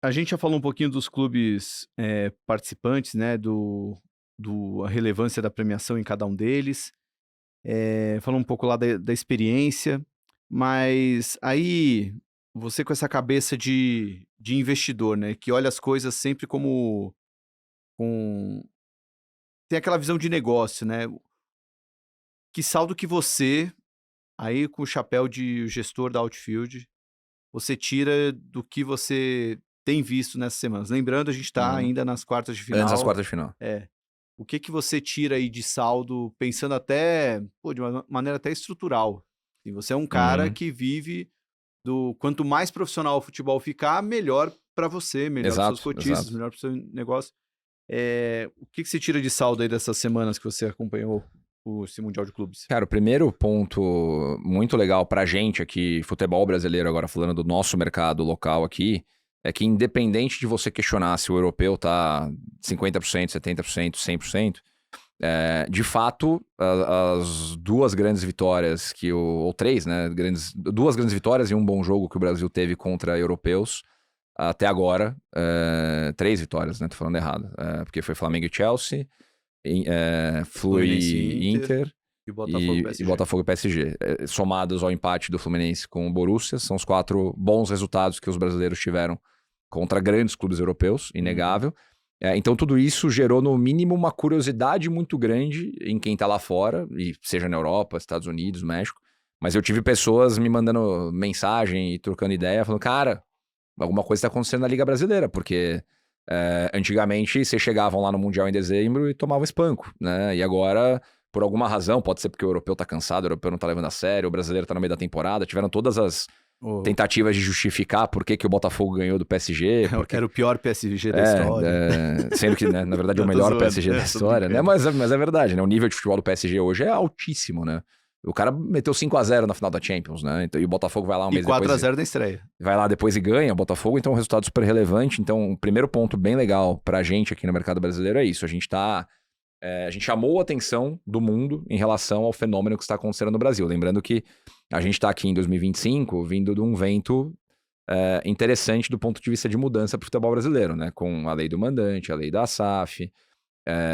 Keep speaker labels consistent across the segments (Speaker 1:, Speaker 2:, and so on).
Speaker 1: A gente já falou um pouquinho dos clubes participantes, né? A relevância da premiação em cada um deles. Falou um pouco lá da experiência. Mas aí, você com essa cabeça de investidor, né? Que olha as coisas sempre como... Com... Tem aquela visão de negócio, né? Que saldo que você, aí com o chapéu de gestor da Outfield, você tira do que você tem visto nessas semanas? Lembrando, a gente está
Speaker 2: Uhum.
Speaker 1: ainda nas quartas de
Speaker 2: Antes das
Speaker 1: final.
Speaker 2: quartas de final.
Speaker 1: O que você tira aí de saldo, pensando até, pô, de uma maneira até estrutural? E você é um cara
Speaker 2: Uhum.
Speaker 1: que vive do quanto mais profissional o futebol ficar, melhor para você, melhor para seus
Speaker 2: Exato,
Speaker 1: cotistas,
Speaker 2: exato.
Speaker 1: melhor para o seu negócio. O que você tira de saldo aí dessas semanas que você acompanhou esse Mundial de Clubes?
Speaker 2: Cara, o primeiro ponto muito legal pra gente aqui, futebol brasileiro, agora falando do nosso mercado local aqui, é que independente de você questionar se o europeu tá 50%, 70%, 100%, de fato, as duas grandes vitórias ou três, né, duas grandes vitórias e um bom jogo que o Brasil teve contra europeus, até agora, três vitórias, né, tô falando errado, porque foi Flamengo e Chelsea,
Speaker 1: Fluminense
Speaker 2: foi
Speaker 1: e Inter
Speaker 2: Inter
Speaker 1: e Botafogo e
Speaker 2: e
Speaker 1: PSG.
Speaker 2: Botafogo e PSG. Somados ao empate do Fluminense com o Borussia, são os 4 bons resultados que os brasileiros tiveram contra grandes clubes europeus,
Speaker 1: Uhum.
Speaker 2: inegável. Então tudo isso gerou no mínimo uma curiosidade muito grande em quem tá lá fora, e seja na Europa, Estados Unidos, México. Mas eu tive pessoas me mandando mensagem e trocando ideia, falando, cara, alguma coisa tá acontecendo na Liga Brasileira, porque antigamente vocês chegavam lá no Mundial em dezembro e tomavam espanco, né? E agora, por alguma razão, pode ser porque o europeu tá cansado, o europeu não tá levando a sério, o brasileiro tá no meio da temporada, tiveram todas as
Speaker 1: O-
Speaker 2: tentativas de justificar por que o Botafogo ganhou do PSG, porque...
Speaker 1: Era o pior PSG da história.
Speaker 2: Sendo que, né, na verdade, é o
Speaker 1: Não, tô
Speaker 2: melhor
Speaker 1: zoando,
Speaker 2: PSG da
Speaker 1: tô
Speaker 2: história, né?
Speaker 1: brincando.
Speaker 2: Mas é verdade, né? O nível de futebol do PSG hoje é altíssimo, né? O cara meteu 5-0 na final da Champions, né? Então, e o Botafogo vai lá um
Speaker 1: E
Speaker 2: mês
Speaker 1: quatro a
Speaker 2: depois,
Speaker 1: zero na estreia.
Speaker 2: vai lá depois e ganha o Botafogo, então é um resultado super relevante. Então, o primeiro ponto bem legal pra gente aqui no mercado brasileiro é isso. A gente chamou a atenção do mundo em relação ao fenômeno que está acontecendo no Brasil. Lembrando que a gente está aqui em 2025 vindo de um vento interessante do ponto de vista de mudança para o futebol brasileiro, né? Com a lei do mandante, a lei da SAF,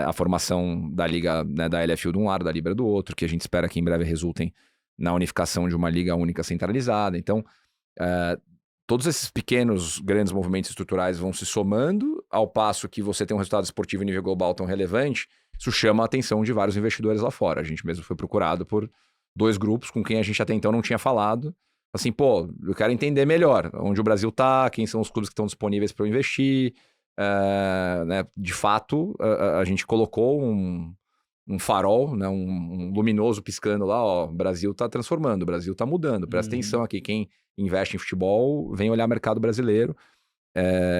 Speaker 2: a formação da liga, né, da LFU de um lado, da Libra do outro, que a gente espera que em breve resultem na unificação de uma liga única centralizada. Então, todos esses pequenos, grandes movimentos estruturais vão se somando, ao passo que você tem um resultado esportivo em nível global tão relevante, isso chama a atenção de vários investidores lá fora. A gente mesmo foi procurado por 2 grupos com quem a gente até então não tinha falado. Assim, pô, eu quero entender melhor onde o Brasil tá, quem são os clubes que estão disponíveis para eu investir. Né? De fato, a gente colocou um farol, né? Um luminoso piscando lá, ó, o Brasil tá transformando, o Brasil tá mudando, presta
Speaker 1: Uhum.
Speaker 2: atenção aqui, quem investe em futebol, vem olhar o mercado brasileiro.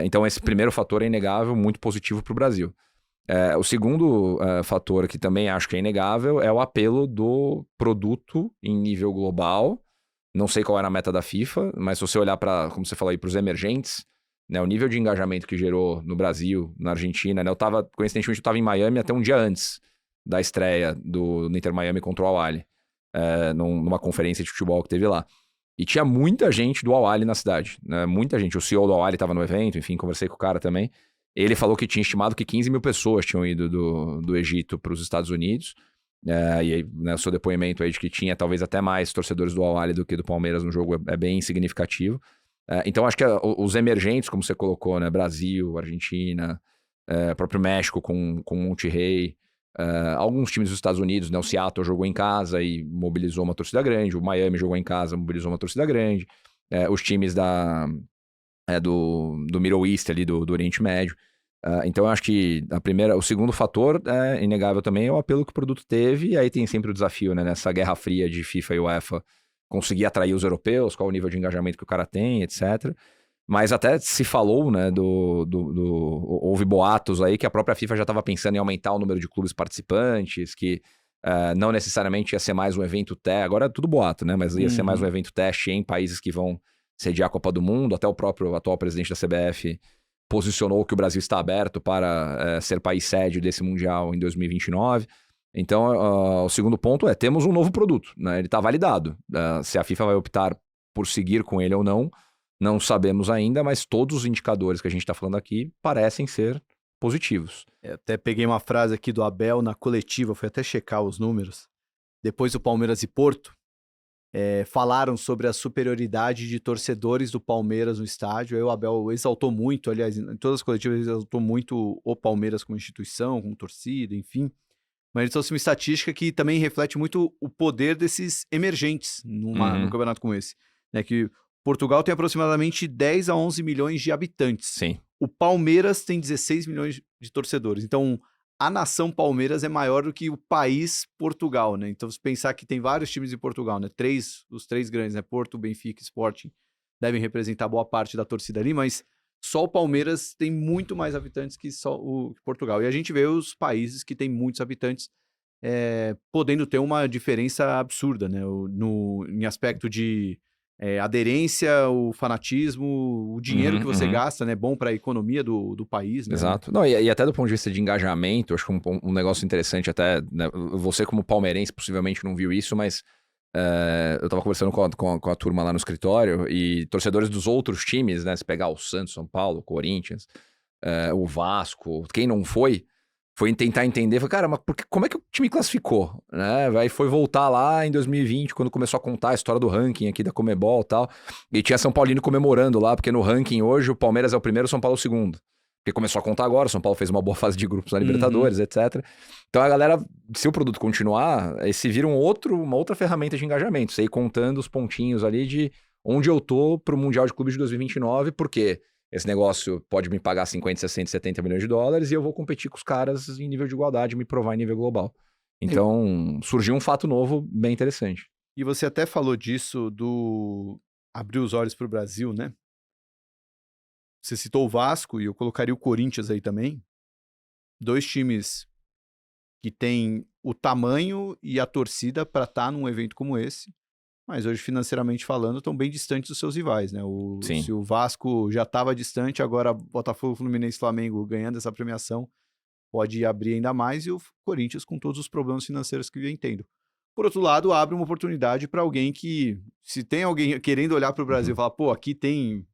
Speaker 2: Então, esse primeiro fator é inegável, muito positivo para o Brasil. O segundo fator que também acho que é inegável é o apelo do produto em nível global. Não sei qual era a meta da FIFA, mas se você olhar para, como você falou aí, para os emergentes, né, o nível de engajamento que gerou no Brasil, na Argentina, né, coincidentemente, eu estava em Miami até um dia antes da estreia do Inter Miami contra o Al-Ahly, numa conferência de futebol que teve lá. E tinha muita gente do Al-Ahly na cidade, né? Muita gente. O CEO do Al-Ahly estava no evento, enfim, conversei com o cara também. Ele falou que tinha estimado que 15 mil pessoas tinham ido do Egito para os Estados Unidos. E aí, né, o seu depoimento aí de que tinha talvez até mais torcedores do Al-Ahly do que do Palmeiras no jogo é bem significativo. Então, acho que os emergentes, como você colocou, né? Brasil, Argentina, próprio México com Monterrey, alguns times dos Estados Unidos, né? O Seattle jogou em casa e mobilizou uma torcida grande. O Miami jogou em casa, mobilizou uma torcida grande. Os times do Middle East ali, do Oriente Médio. Então eu acho que o segundo fator é inegável também é o apelo que o produto teve. E aí tem sempre o desafio, né? Nessa guerra fria de FIFA e UEFA, conseguir atrair os europeus, qual o nível de engajamento que o cara tem, etc. Mas até se falou, né, houve boatos aí que a própria FIFA já estava pensando em aumentar o número de clubes participantes, que não necessariamente ia ser mais um evento teste, agora é tudo boato, né, mas ia ser mais um
Speaker 1: Uhum.
Speaker 2: evento teste em países que vão sediar a Copa do Mundo, até o próprio atual presidente da CBF posicionou que o Brasil está aberto para ser país sede desse Mundial em 2029. Então, o segundo ponto temos um novo produto, né, ele está validado. Se a FIFA vai optar por seguir com ele ou não, Não sabemos ainda, mas todos os indicadores que a gente está falando aqui parecem ser positivos.
Speaker 1: Até peguei uma frase aqui do Abel na coletiva, fui até checar os números. Depois do Palmeiras e Porto, falaram sobre a superioridade de torcedores do Palmeiras no estádio. Aí o Abel exaltou muito, aliás, em todas as coletivas ele exaltou muito o Palmeiras como instituição, como torcida, enfim. Mas ele trouxe uma estatística que também reflete muito o poder desses emergentes num campeonato como esse. Né? Que Portugal tem aproximadamente 10 a 11 milhões de habitantes.
Speaker 2: Sim.
Speaker 1: O Palmeiras tem 16 milhões de torcedores. Então, a nação Palmeiras é maior do que o país Portugal, né? Então, se pensar que tem vários times em Portugal, né? Os três grandes, né? Porto, Benfica e Sporting, devem representar boa parte da torcida ali, mas só o Palmeiras tem muito mais habitantes que só o Portugal. E a gente vê os países que têm muitos habitantes podendo ter uma diferença absurda, né? Em aspecto de aderência, o fanatismo, o dinheiro que você gasta, né? Bom para a economia do país, né?
Speaker 2: Exato. Não, e até do ponto de vista de engajamento, acho que um negócio interessante até, né, você como palmeirense possivelmente não viu isso, mas eu tava conversando com a turma lá no escritório e torcedores dos outros times, né? Se pegar o Santos, São Paulo, Corinthians, o Vasco, quem não foi tentar entender, foi, cara, mas como é que o time classificou, né? Aí foi voltar lá em 2020, quando começou a contar a história do ranking aqui da Conmebol e tal, e tinha São Paulino comemorando lá, porque no ranking hoje o Palmeiras é o primeiro, o São Paulo é o segundo. Porque começou a contar agora, o São Paulo fez uma boa fase de grupos na Libertadores, etc. Então a galera, se o produto continuar, esse vira uma outra ferramenta de engajamento, você ir contando os pontinhos ali de onde eu tô pro Mundial de Clubes de 2029, porque esse negócio pode me pagar 50, 60, 70 milhões de dólares e eu vou competir com os caras em nível de igualdade, me provar em nível global. Então, surgiu um fato novo bem interessante.
Speaker 1: E você até falou disso do abrir os olhos para o Brasil, né? Você citou o Vasco e eu colocaria o Corinthians aí também. Dois times que têm o tamanho e a torcida para estar num evento como esse, mas hoje, financeiramente falando, estão bem distantes dos seus rivais, né? Se o Vasco já estava distante, agora Botafogo, Fluminense e Flamengo ganhando essa premiação, pode abrir ainda mais, e o Corinthians com todos os problemas financeiros que vem tendo. Por outro lado, abre uma oportunidade para alguém que, se tem alguém querendo olhar para o Brasil e falar, pô, aqui tem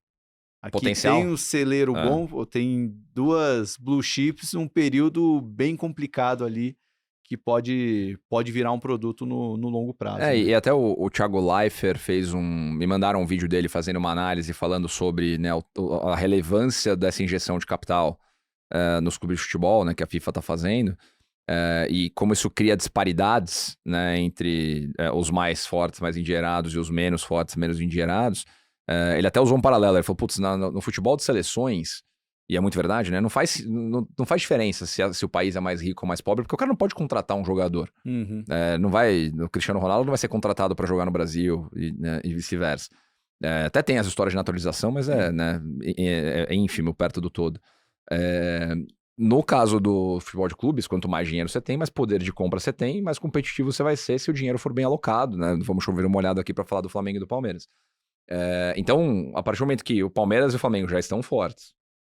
Speaker 2: potencial.
Speaker 1: Tem um celeiro bom, tem duas blue chips num período bem complicado ali, que pode virar um produto no longo prazo. Né?
Speaker 2: E até o Thiago Leifert me mandaram um vídeo dele fazendo uma análise falando sobre, né, a relevância dessa injeção de capital nos clubes de futebol, né, que a FIFA está fazendo, e como isso cria disparidades, né, entre os mais fortes, mais endinheirados, e os menos fortes, menos endinheirados. Ele até usou um paralelo, ele falou, putz, no futebol de seleções, e é muito verdade, né? Não faz diferença se o país é mais rico ou mais pobre, porque o cara não pode contratar um jogador. O Cristiano Ronaldo não vai ser contratado para jogar no Brasil e vice-versa. Até tem as histórias de naturalização, mas é ínfimo perto do todo. No caso do futebol de clubes, quanto mais dinheiro você tem, mais poder de compra você tem, mais competitivo você vai ser se o dinheiro for bem alocado, né? Vamos chover uma olhada aqui para falar do Flamengo e do Palmeiras. Então, a partir do momento que o Palmeiras e o Flamengo já estão fortes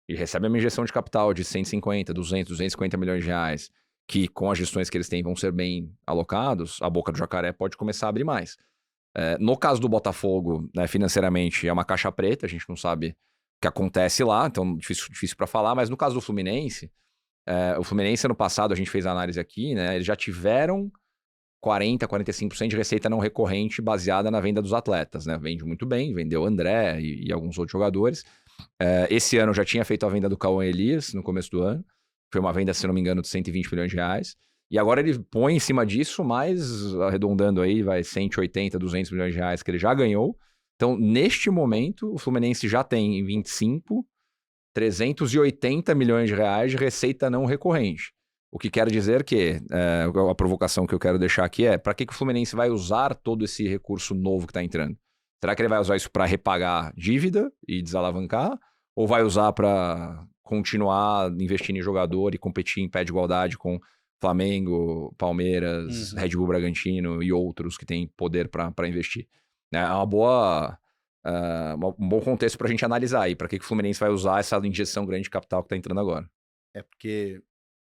Speaker 2: e recebem uma injeção de capital de 150, 200, 250 milhões de reais, que com as gestões que eles têm vão ser bem alocados, a boca do jacaré pode começar a abrir mais. No caso do Botafogo, né, financeiramente é uma caixa preta, a gente não sabe o que acontece lá, então difícil para falar, mas no caso do Fluminense, o Fluminense ano passado, a gente fez a análise aqui, né, eles já tiveram 40, 45% de receita não recorrente baseada na venda dos atletas, né? Vende muito bem, vendeu o André e alguns outros jogadores. Esse ano já tinha feito a venda do Cauã Elias no começo do ano. Foi uma venda, se não me engano, de 120 milhões de reais. E agora ele põe em cima disso, mais arredondando aí, vai 180, 200 milhões de reais que ele já ganhou. Então, neste momento, o Fluminense já tem 25, 380 milhões de reais de receita não recorrente. O que quer dizer que, a provocação que eu quero deixar aqui é, para que o Fluminense vai usar todo esse recurso novo que está entrando? Será que ele vai usar isso para repagar dívida e desalavancar? Ou vai usar para continuar investindo em jogador e competir em pé de igualdade com Flamengo, Palmeiras, Red Bull Bragantino e outros que têm poder para investir? É um bom contexto para a gente analisar aí, para que o Fluminense vai usar essa injeção grande de capital que está entrando agora.
Speaker 1: Porque,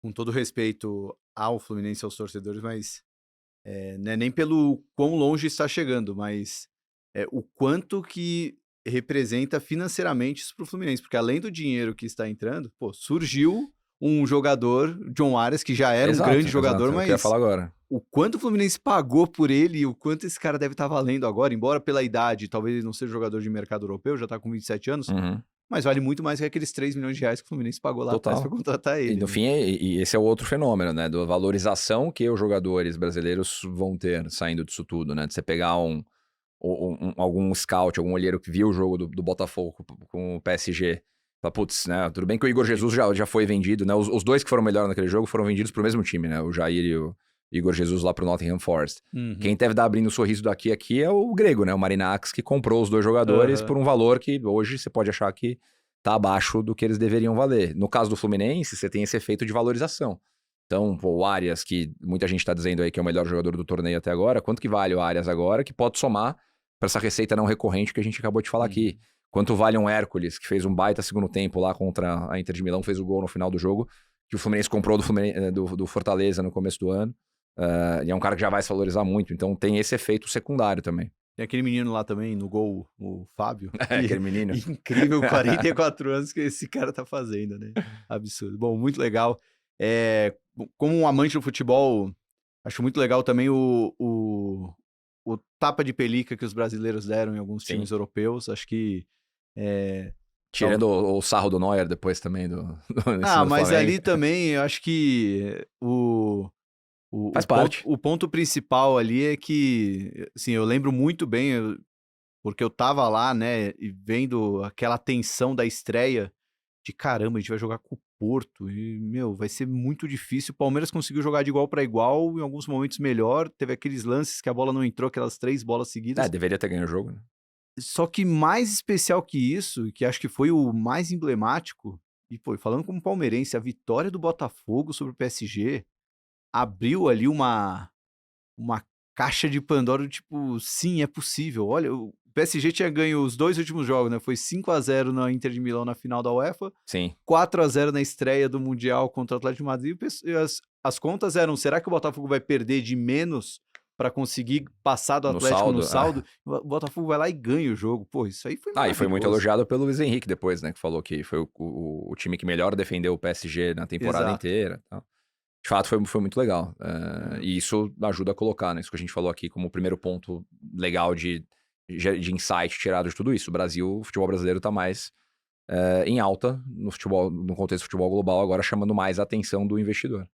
Speaker 1: com todo respeito ao Fluminense e aos torcedores, mas não é nem pelo quão longe está chegando, mas o quanto que representa financeiramente isso pro Fluminense, porque além do dinheiro que está entrando, pô, surgiu um jogador, John Arias, que já era um grande jogador,
Speaker 2: é o que eu ia falar
Speaker 1: mas
Speaker 2: agora.
Speaker 1: o quanto o Fluminense pagou por ele e o quanto esse cara deve estar valendo agora, embora pela idade, talvez ele não seja jogador de mercado europeu, já tá com 27 anos,
Speaker 2: Uhum.
Speaker 1: mas vale muito mais que aqueles 3 milhões de reais que o Fluminense pagou lá atrás
Speaker 2: Total.
Speaker 1: pra contratar
Speaker 2: E
Speaker 1: ele,
Speaker 2: no
Speaker 1: né?
Speaker 2: fim, esse é o outro fenômeno, né? Da valorização que os jogadores brasileiros vão ter saindo disso tudo, né? De você pegar algum scout, algum olheiro que viu o jogo do Botafogo com o PSG. Fala, putz, né? Tudo bem que o Igor Jesus já foi vendido, né? Os dois que foram melhores naquele jogo foram vendidos pro mesmo time, né? O Jair e o Igor Jesus lá pro Nottingham Forest.
Speaker 1: Uhum.
Speaker 2: Quem deve estar abrindo o sorriso aqui é o grego, né? O Marinakis, que comprou os dois jogadores
Speaker 1: Aham.
Speaker 2: por um valor que hoje você pode achar que tá abaixo do que eles deveriam valer. No caso do Fluminense, você tem esse efeito de valorização. Então, pô, o Arias, que muita gente tá dizendo aí que é o melhor jogador do torneio até agora, quanto que vale o Arias agora, que pode somar para essa receita não recorrente que a gente acabou de falar aqui. Quanto vale um Hércules, que fez um baita segundo tempo lá contra a Inter de Milão, fez o gol no final do jogo, que o Fluminense comprou do Fortaleza no começo do ano. E é um cara que já vai se valorizar muito, então tem esse efeito secundário também.
Speaker 1: Tem aquele menino lá também no gol, o Fábio.
Speaker 2: Aquele menino.
Speaker 1: Incrível, 44 anos que esse cara tá fazendo, né? Absurdo. Bom, muito legal. Como um amante do futebol, acho muito legal também o tapa de pelica que os brasileiros deram em alguns
Speaker 2: Sim.
Speaker 1: times europeus. Acho que...
Speaker 2: Tirando o sarro do Neuer depois também
Speaker 1: mas ali também, eu acho que
Speaker 2: Faz parte.
Speaker 1: O ponto principal ali é que, assim, eu lembro muito bem, porque eu tava lá, né, e vendo aquela tensão da estreia de caramba, a gente vai jogar com o Porto e, meu, vai ser muito difícil. O Palmeiras conseguiu jogar de igual para igual, em alguns momentos melhor, teve aqueles lances que a bola não entrou, aquelas 3 bolas seguidas.
Speaker 2: Deveria ter ganho o jogo, né?
Speaker 1: Só que mais especial que isso, que acho que foi o mais emblemático, e pô, falando como palmeirense, a vitória do Botafogo sobre o PSG abriu ali uma caixa de Pandora, tipo, sim, é possível. Olha, o PSG tinha ganho os 2 últimos jogos, né? Foi 5-0 na Inter de Milão na final da UEFA,
Speaker 2: Sim.
Speaker 1: 4-0 na estreia do Mundial contra o Atlético de Madrid. E as contas eram, será que o Botafogo vai perder de menos para conseguir passar do Atlético no saldo? O Botafogo vai lá e ganha o jogo. Pô, isso aí foi maravilhoso.
Speaker 2: E foi muito elogiado pelo Luiz Henrique depois, né? Que falou que foi o time que melhor defendeu o PSG na temporada inteira. Então, de fato, foi muito legal. E isso ajuda a colocar, né? Isso que a gente falou aqui como o primeiro ponto legal de insight tirado de tudo isso. O futebol brasileiro tá mais em alta no contexto do futebol global, agora chamando mais a atenção do investidor.